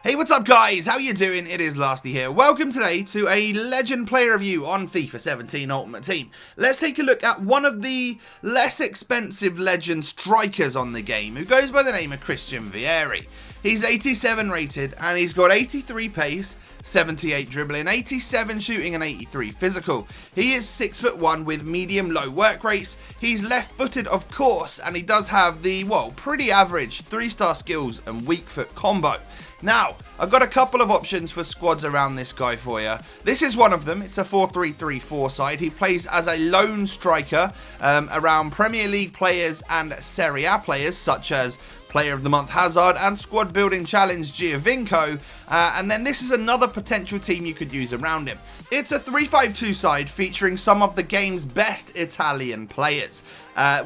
Hey, what's up guys? How you doing? It is Lasty here. Welcome today to a legend player review on FIFA 17 Ultimate Team. Let's take a look at one of the less expensive legend strikers on the game, who goes by the name of Vieri. He's 87 rated and he's got 83 pace, 78 dribbling, 87 shooting and 83 physical. He is 6'1" with medium-low work rates. He's left-footed of course, and he does have the, well, pretty average 3-star skills and weak foot combo. Now, I've got a couple of options for squads around this guy for you. This is one of them. It's a 4-3-3-4 side. He plays as a lone striker around Premier League players and Serie A players such as Player of the Month Hazard and Squad Building Challenge Giovinco, and then this is another potential team you could use around him. It's a 3-5-2 side featuring some of the game's best Italian players.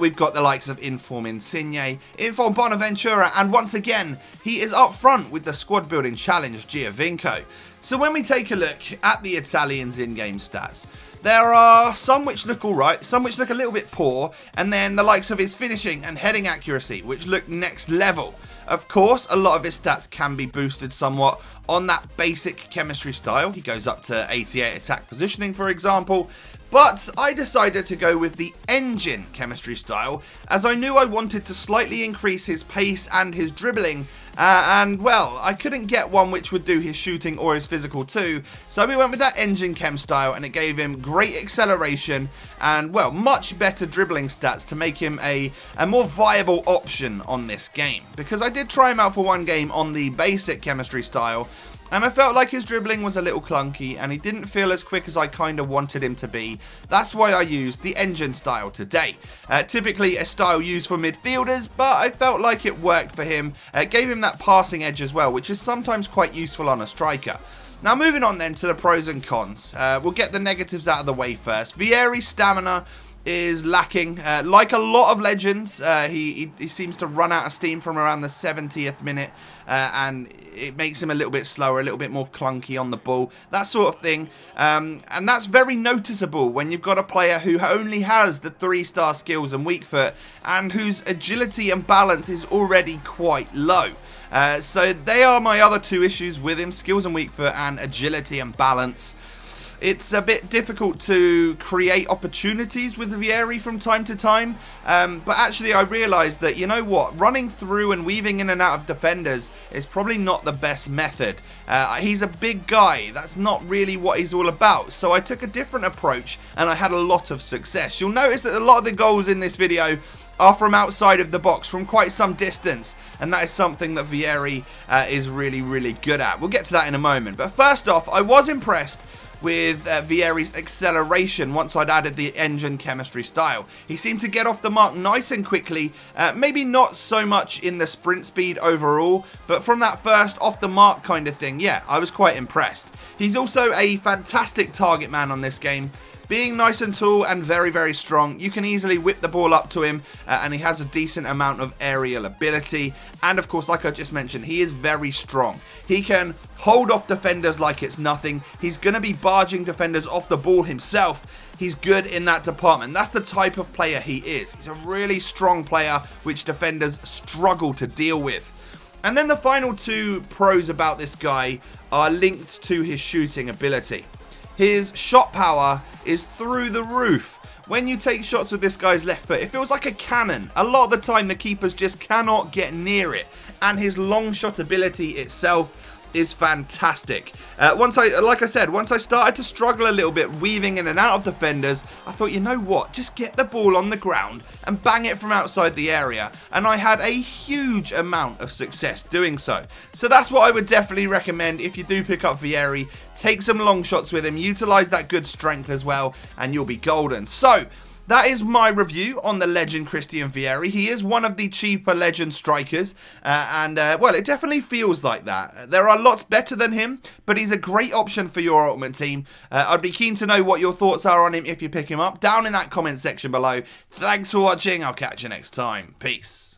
We've got the likes of Inform Insigne, Inform Bonaventura, and once again, he is up front with the Squad Building Challenge Giovinco. So when we take a look at the Italians' in-game stats, there are some which look alright, some which look a little bit poor, and then the likes of his finishing and heading accuracy, which look next level. Of course, a lot of his stats can be boosted somewhat on that basic chemistry style. He goes up to 88 attack positioning, for example. But I decided to go with the engine chemistry style, as I knew I wanted to slightly increase his pace and his dribbling, and well, I couldn't get one which would do his shooting or his physical too, so we went with that engine chem style, and it gave him great acceleration and, well, much better dribbling stats to make him a more viable option on this game. Because I did try him out for one game on the basic chemistry style, and I felt like his dribbling was a little clunky and he didn't feel as quick as I kind of wanted him to be. That's why I used the engine style today. Typically a style used for midfielders, but I felt like it worked for him. It gave him that passing edge as well, which is sometimes quite useful on a striker. Now moving on then to the pros and cons. We'll get the negatives out of the way first. Vieri's stamina is lacking. Like a lot of legends, he seems to run out of steam from around the 70th minute, and it makes him a little bit slower, a little bit more clunky on the ball, that sort of thing. And that's very noticeable when you've got a player who only has the 3-star skills and weak foot, and whose agility and balance is already quite low. So they are my other two issues with him: skills and weak foot and agility and balance. It's a bit difficult to create opportunities with Vieri from time to time, but actually I realised that, you know what, running through and weaving in and out of defenders is probably not the best method. He's a big guy, that's not really what he's all about, so I took a different approach and I had a lot of success. You'll notice that a lot of the goals in this video are from outside of the box, from quite some distance, and that is something that Vieri is really, really good at. We'll get to that in a moment, but first off, I was impressed with Vieri's acceleration once I'd added the engine chemistry style. He seemed to get off the mark nice and quickly, maybe not so much in the sprint speed overall, but from that first off the mark kind of thing, yeah, I was quite impressed. He's also a fantastic target man on this game. Being nice and tall and very, very strong, you can easily whip the ball up to him, and he has a decent amount of aerial ability. And of course, like I just mentioned, he is very strong. He can hold off defenders like it's nothing. He's going to be barging defenders off the ball himself. He's good in that department. That's the type of player he is. He's a really strong player, which defenders struggle to deal with. And then the final two pros about this guy are linked to his shooting ability. His shot power is through the roof. When you take shots with this guy's left foot, it feels like a cannon. A lot of the time the keepers just cannot get near it. And his long shot ability itself is fantastic. Once I started to struggle a little bit weaving in and out of defenders, I thought, you know what, just get the ball on the ground and bang it from outside the area, and I had a huge amount of success doing so. So that's what I would definitely recommend if you do pick up Vieri. Take some long shots with him, utilise that good strength as well, and you'll be golden. So that is my review on the legend Vieri. He is one of the cheaper legend strikers, well, it definitely feels like that. There are lots better than him, but he's a great option for your ultimate team. I'd be keen to know what your thoughts are on him if you pick him up, down in that comment section below. Thanks for watching, I'll catch you next time. Peace.